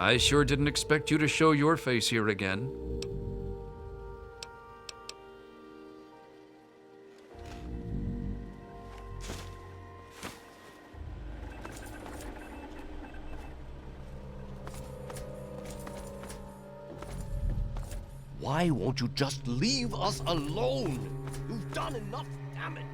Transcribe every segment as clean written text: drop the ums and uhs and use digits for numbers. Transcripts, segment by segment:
I sure didn't expect you to show your face here again. Why won't you just leave us alone? You've done enough damage.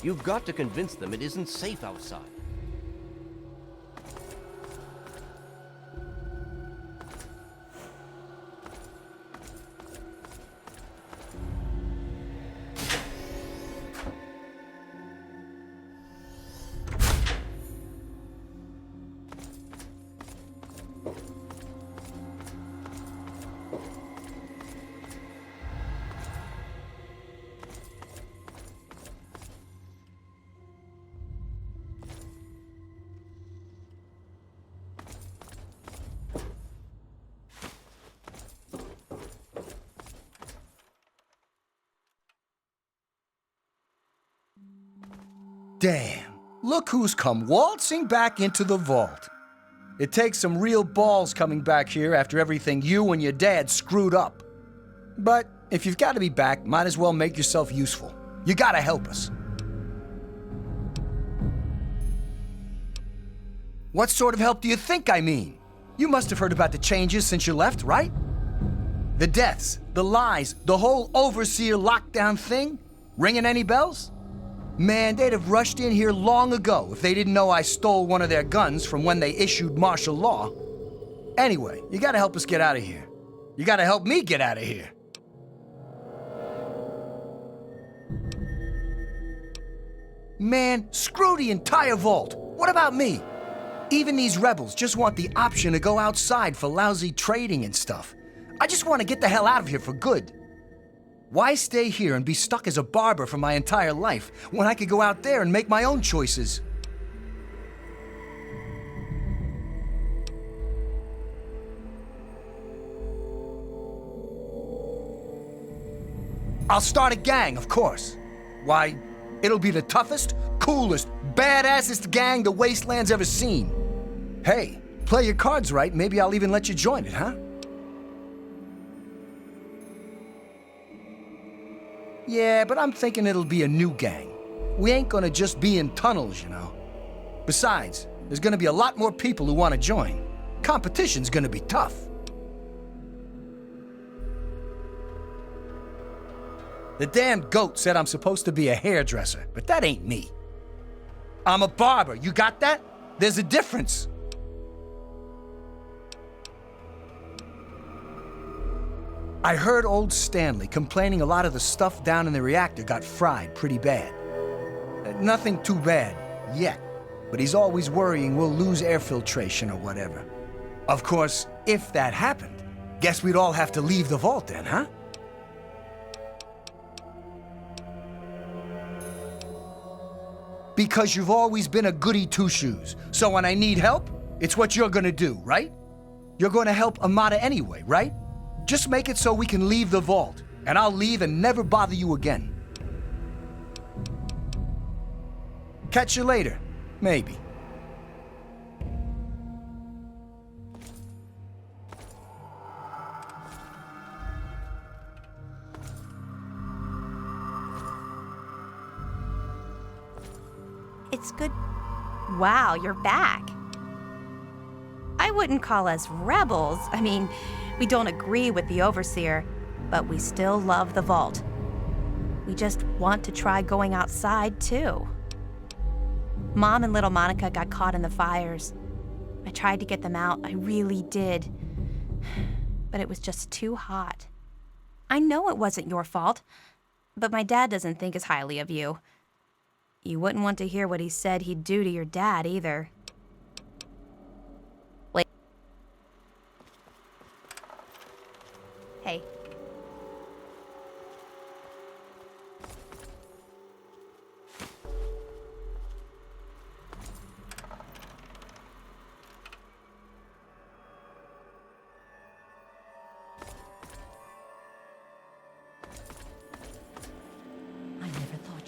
You've got to convince them it isn't safe outside. Damn, look who's come waltzing back into the vault. It takes some real balls coming back here after everything you and your dad screwed up. But if you've got to be back, might as well make yourself useful. You gotta help us. What sort of help do you think I mean? You must have heard about the changes since you left, right? The deaths, the lies, the whole overseer lockdown thing? Ringing any bells? Man, they'd have rushed in here long ago if they didn't know I stole one of their guns from when they issued martial law. Anyway, you gotta help us get out of here. You gotta help me get out of here. Man, screw the entire vault. What about me? Even these rebels just want the option to go outside for lousy trading and stuff. I just want to get the hell out of here for good. Why stay here and be stuck as a barber for my entire life when I could go out there and make my own choices? I'll start a gang, of course. Why, it'll be the toughest, coolest, badassest gang the Wasteland's ever seen. Hey, play your cards right, maybe I'll even let you join it, huh? Yeah, but I'm thinking it'll be a new gang. We ain't gonna just be in tunnels, you know. Besides, there's gonna be a lot more people who want to join. Competition's gonna be tough. The damn goat said I'm supposed to be a hairdresser, but that ain't me. I'm a barber, you got that? There's a difference. I heard old Stanley complaining a lot of the stuff down in the reactor got fried pretty bad. Nothing too bad, yet. But he's always worrying we'll lose air filtration or whatever. Of course, if that happened, guess we'd all have to leave the vault then, huh? Because you've always been a goody two-shoes. So when I need help, it's what you're gonna do, right? You're gonna help Amata anyway, right? Just make it so we can leave the vault, and I'll leave and never bother you again. Catch you later, maybe. It's good Wow, you're back. I wouldn't call us rebels. I mean, we don't agree with the Overseer, but we still love the vault. We just want to try going outside, too. Mom and little Monica got caught in the fires. I tried to get them out, I really did. But it was just too hot. I know it wasn't your fault, but my dad doesn't think as highly of you. You wouldn't want to hear what he said he'd do to your dad, either. Wait. Hey.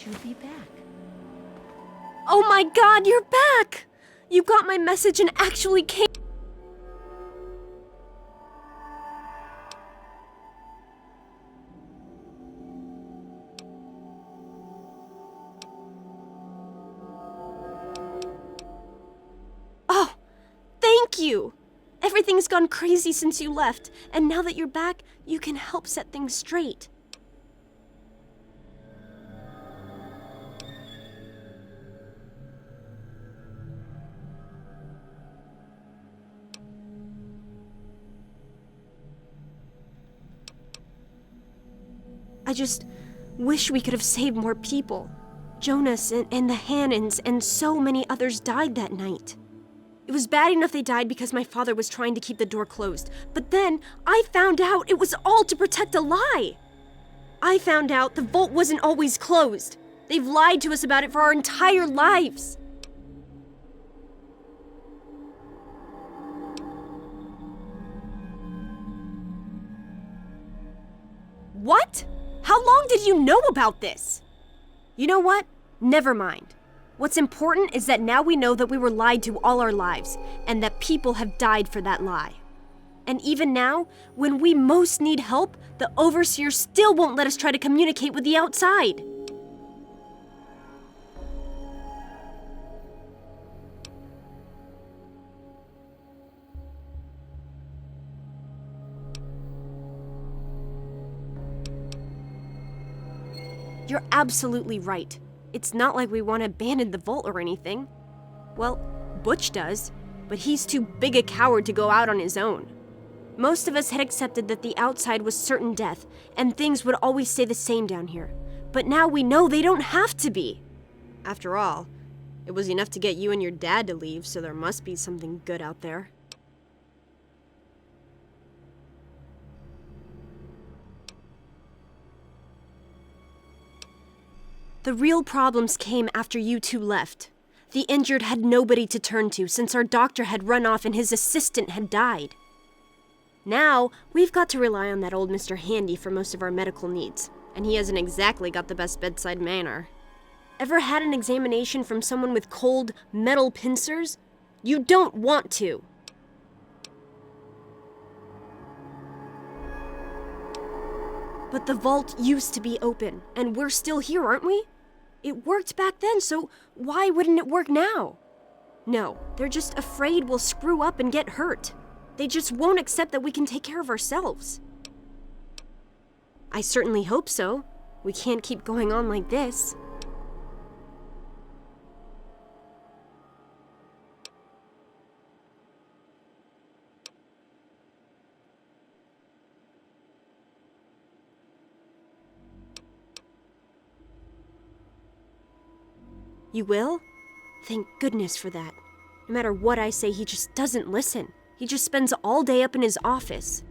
You'd be back. Oh my God, you're back! You got my message and actually came. Oh, thank you! Everything's gone crazy since you left, and now that you're back, you can help set things straight. I just wish we could have saved more people. Jonas and the Hannons and so many others died that night. It was bad enough they died because my father was trying to keep the door closed. But then I found out it was all to protect a lie. I found out the vault wasn't always closed. They've lied to us about it for our entire lives. What? How long did you know about this? You know what? Never mind. What's important is that now we know that we were lied to all our lives, and that people have died for that lie. And even now, when we most need help, the Overseer still won't let us try to communicate with the outside. You're absolutely right. It's not like we want to abandon the vault or anything. Well, Butch does, but he's too big a coward to go out on his own. Most of us had accepted that the outside was certain death, and things would always stay the same down here. But now we know they don't have to be. After all, it was enough to get you and your dad to leave, so there must be something good out there. The real problems came after you two left. The injured had nobody to turn to since our doctor had run off and his assistant had died. Now, we've got to rely on that old Mr. Handy for most of our medical needs, and he hasn't exactly got the best bedside manner. Ever had an examination from someone with cold, metal pincers? You don't want to. But the vault used to be open, and we're still here, aren't we? It worked back then, so why wouldn't it work now? No, they're just afraid we'll screw up and get hurt. They just won't accept that we can take care of ourselves. I certainly hope so. We can't keep going on like this. You will? Thank goodness for that. No matter what I say, he just doesn't listen. He just spends all day up in his office.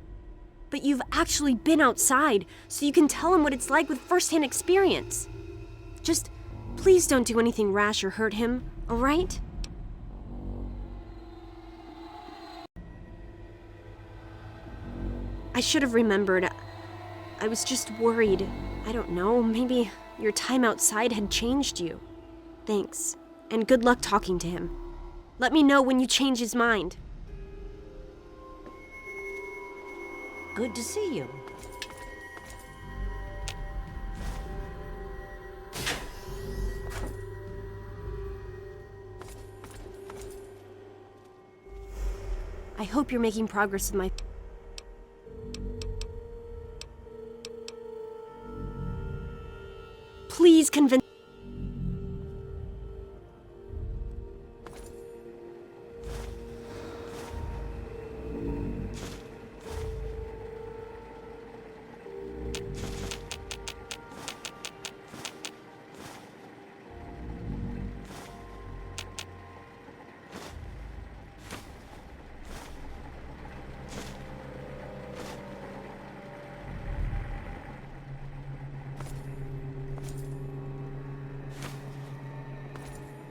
But you've actually been outside, so you can tell him what it's like with first-hand experience. Just please don't do anything rash or hurt him, all right? I should have remembered. I was just worried. I don't know, maybe your time outside had changed you. Thanks, and good luck talking to him. Let me know when you change his mind. Good to see you. hope you're making progress with my... Please convince...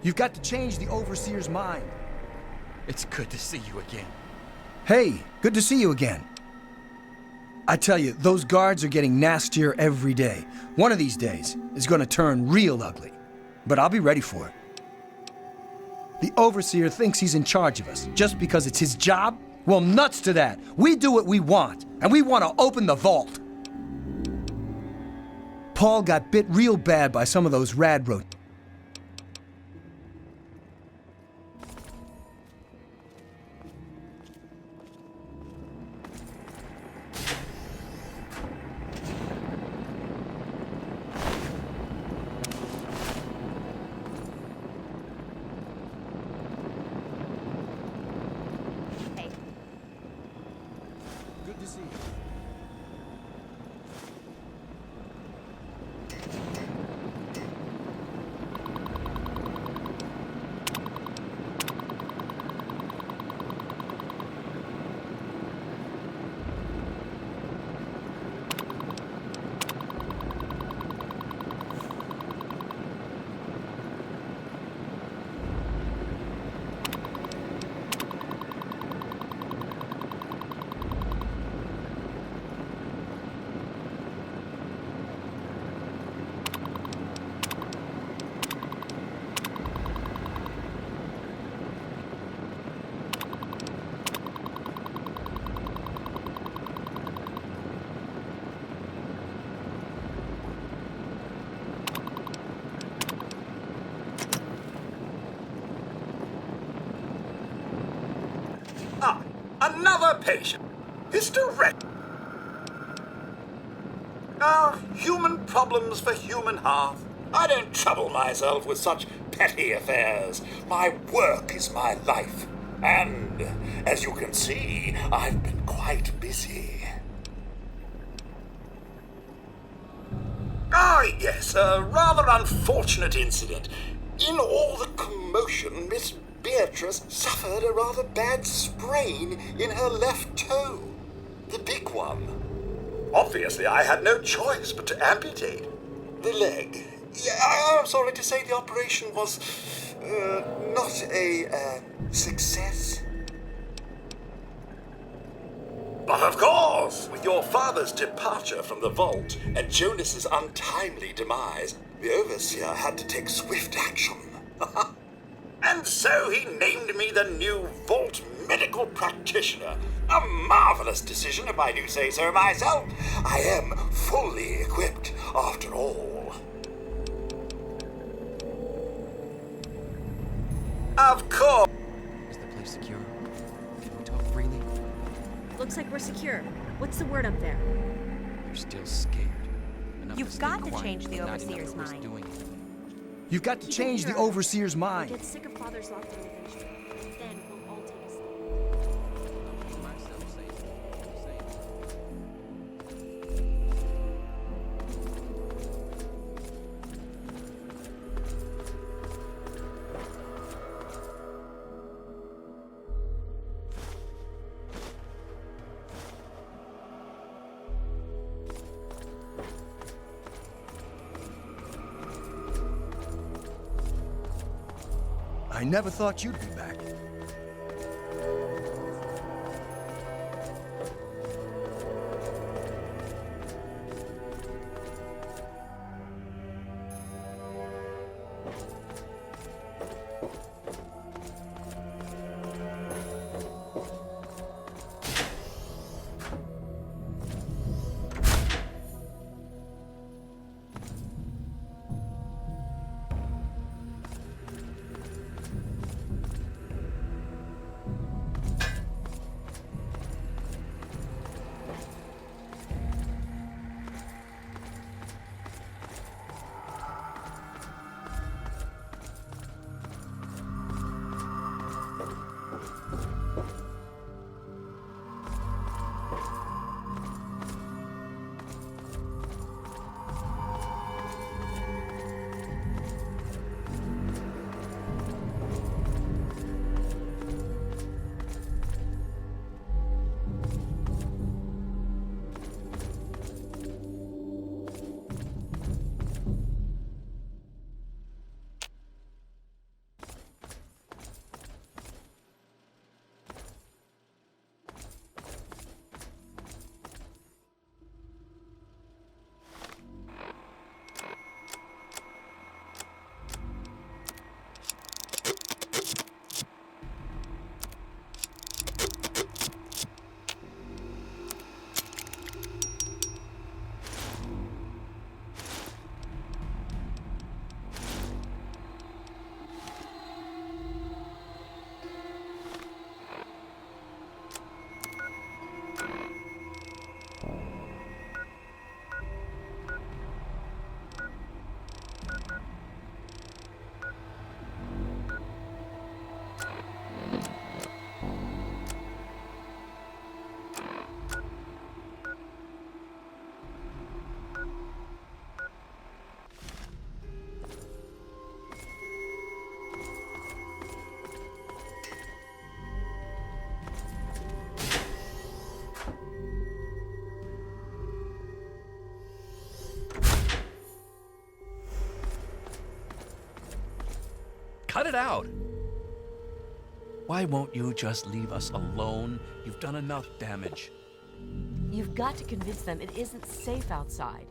You've got to change the Overseer's mind. It's good to see you again. Hey, good to see you again. I tell you, those guards are getting nastier every day. One of these days, it's gonna turn real ugly. But I'll be ready for it. The Overseer thinks he's in charge of us just because it's his job? Well, nuts to that. We do what we want, and we want to open the vault. Paul got bit real bad by some of those rad roaches. Good to see you. Another patient. Hysterectomy. Human problems for human hearth. I don't trouble myself with such petty affairs. My work is my life. And, as you can see, I've been quite busy. Yes, a rather unfortunate incident. In all the commotion, Miss Beatrice suffered a rather bad sprain in her left toe. The big one. Obviously, I had no choice but to amputate the leg. Yeah, I'm sorry to say the operation was not a success. But of course, with your father's departure from the vault and Jonas's untimely demise, the Overseer had to take swift action. And so he named me the new Vault Medical Practitioner. A marvelous decision, if I do say so myself. I am fully equipped, after all. Of course. Is the place secure? Can we talk freely? Looks like we're secure. What's the word up there? You're still scared. Enough You've stay got to quiet, change the but not enough Overseer's to risk mind. doing it. You've got to Keep change it the here. Overseer's We'll mind. get sick of Father's lockdown eventually. Then we'll all take a stand. I never thought you'd be back. it out. Why won't you just leave us alone? You've done enough damage. You've got to convince them it isn't safe outside.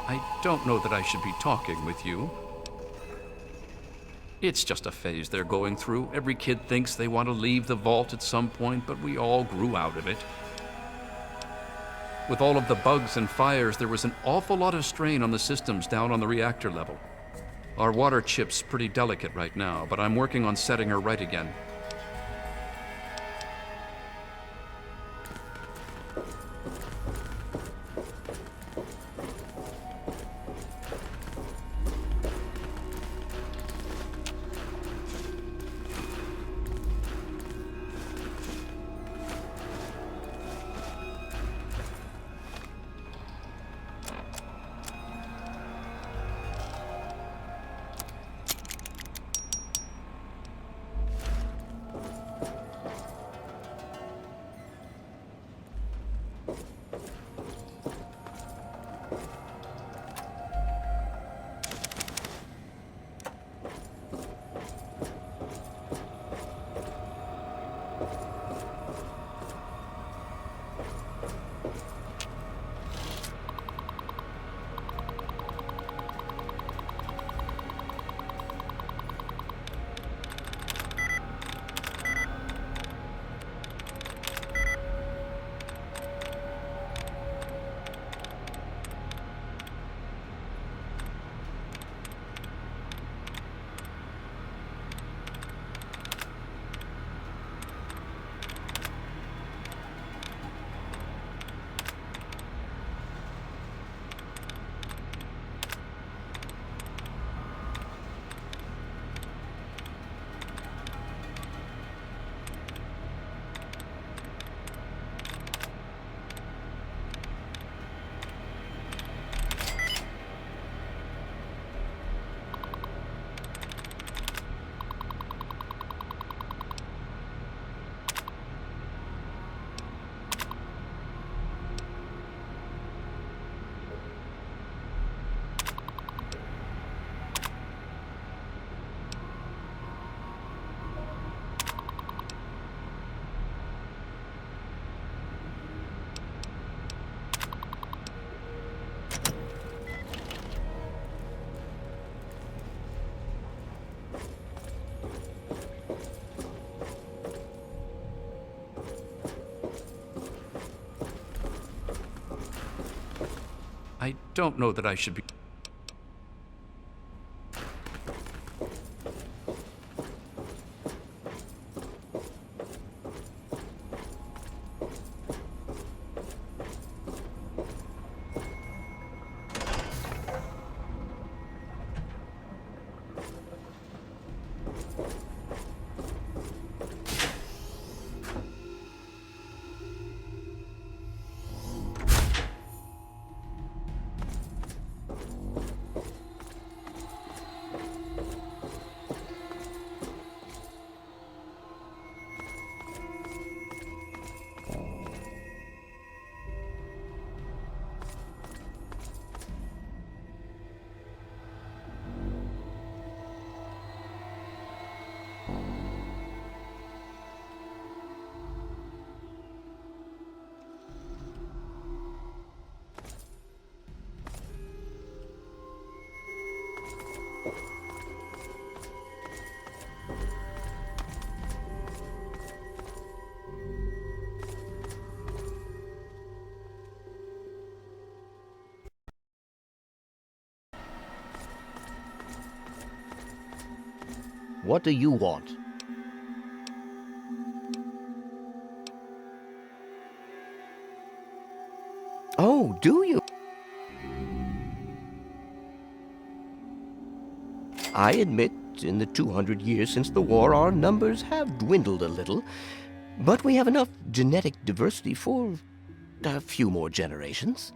I don't know that I should be talking with you. It's just a phase they're going through. Every kid thinks they want to leave the vault at some point, but we all grew out of it. With all of the bugs and fires, there was an awful lot of strain on the systems down on the reactor level. Our water chip's pretty delicate right now, but I'm working on setting her right again. don't know that I should be... What do you want? Oh, do you? I admit, in the 200 years since the war, our numbers have dwindled a little, but we have enough genetic diversity for a few more generations.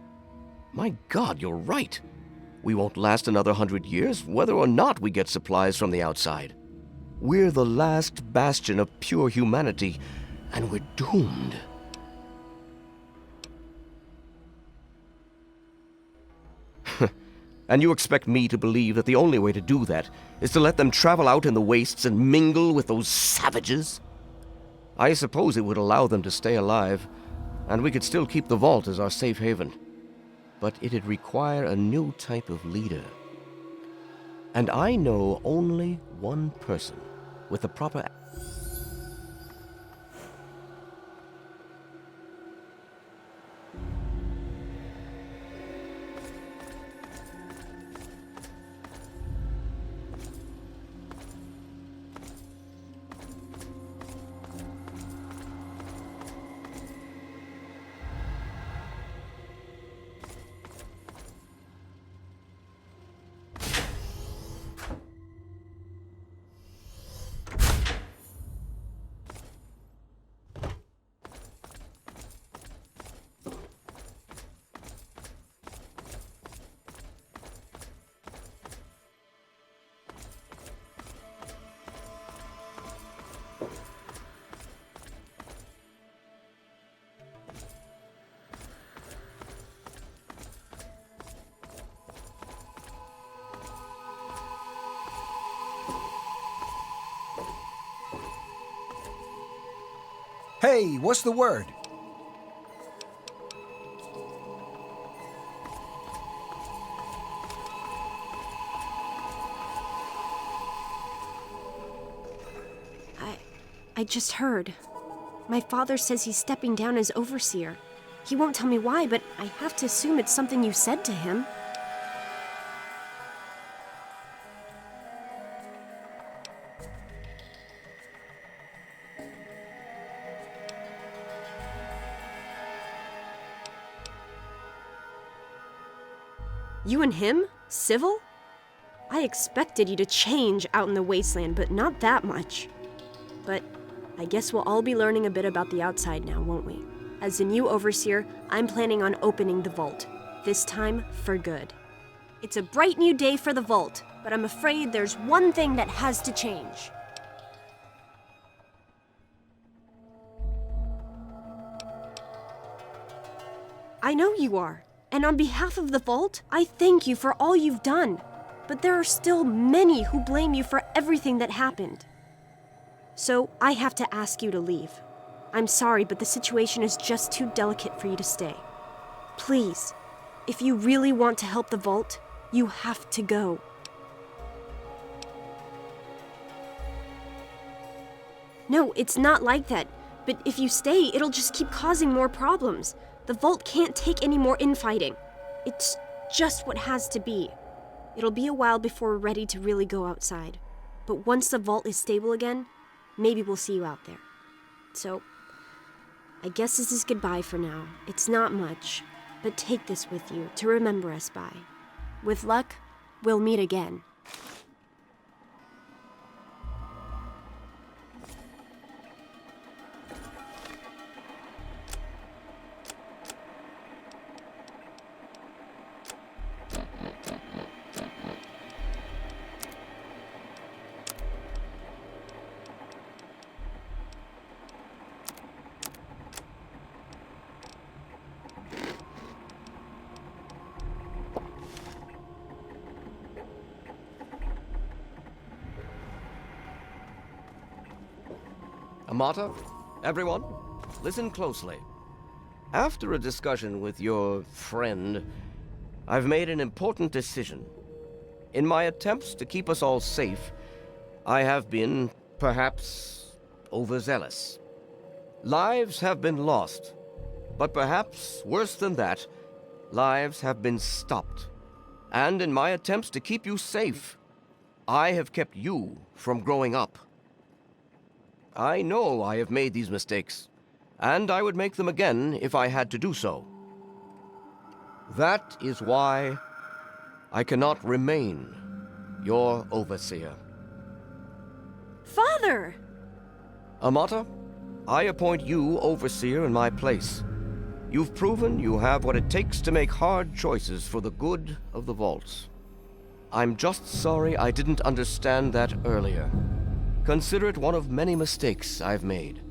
My God, you're right. We won't last another 100 years, whether or not we get supplies from the outside. We're the last bastion of pure humanity, and we're doomed. And you expect me to believe that the only way to do that is to let them travel out in the wastes and mingle with those savages? I suppose it would allow them to stay alive, and we could still keep the vault as our safe haven. But it'd require a new type of leader. And I know only one person with the proper... Hey, what's the word? I just heard. My father says he's stepping down as overseer. He won't tell me why, but I have to assume it's something you said to him. You and him? Civil? I expected you to change out in the wasteland, but not that much. But I guess we'll all be learning a bit about the outside now, won't we? As the new overseer, I'm planning on opening the vault. This time, for good. It's a bright new day for the vault, but I'm afraid there's one thing that has to change. I know you are. And on behalf of the vault, I thank you for all you've done. But there are still many who blame you for everything that happened. So I have to ask you to leave. I'm sorry, but the situation is just too delicate for you to stay. Please, if you really want to help the vault, you have to go. No, it's not like that. But if you stay, it'll just keep causing more problems. The vault can't take any more infighting. It's just what has to be. It'll be a while before we're ready to really go outside. But once the vault is stable again, maybe we'll see you out there. So, I guess this is goodbye for now. It's not much, but take this with you to remember us by. With luck, we'll meet again. Amata, everyone, listen closely. After a discussion with your friend, I've made an important decision. In my attempts to keep us all safe, I have been, perhaps, overzealous. Lives have been lost, but perhaps worse than that, lives have been stopped. And in my attempts to keep you safe, I have kept you from growing up. I know I have made these mistakes, and I would make them again if I had to do so. That is why I cannot remain your overseer. Father! Amata, I appoint you overseer in my place. You've proven you have what it takes to make hard choices for the good of the vaults. I'm just sorry I didn't understand that earlier. Consider it one of many mistakes I've made.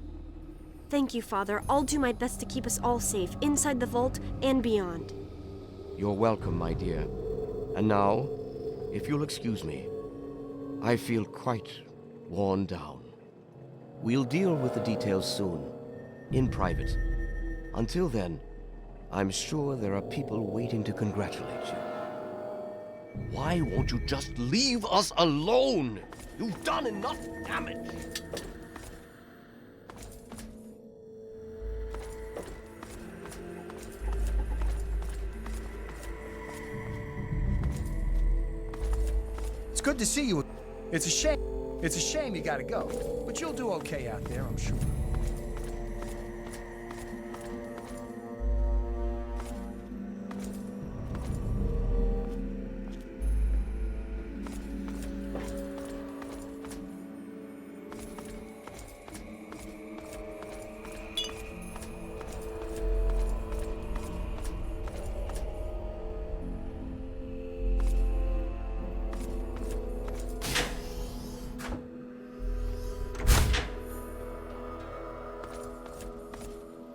Thank you, Father. I'll do my best to keep us all safe, inside the vault and beyond. You're welcome, my dear. And now, if you'll excuse me, I feel quite worn down. We'll deal with the details soon, in private. Until then, I'm sure there are people waiting to congratulate you. Why won't you just leave us alone? You've done enough damage. It's good to see you. It's a shame. It's a shame you gotta go. But you'll do okay out there, I'm sure.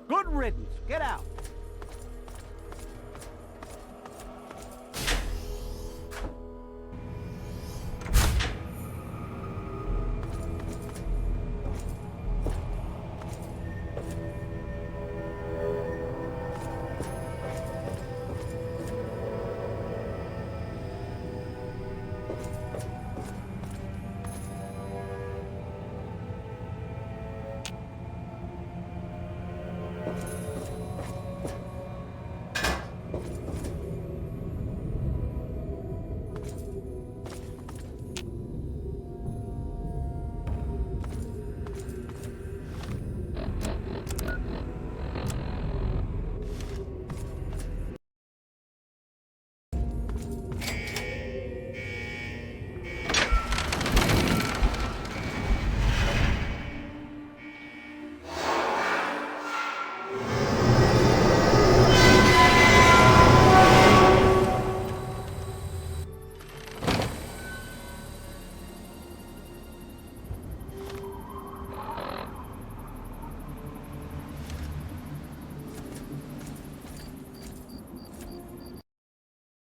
Good riddance. Get out.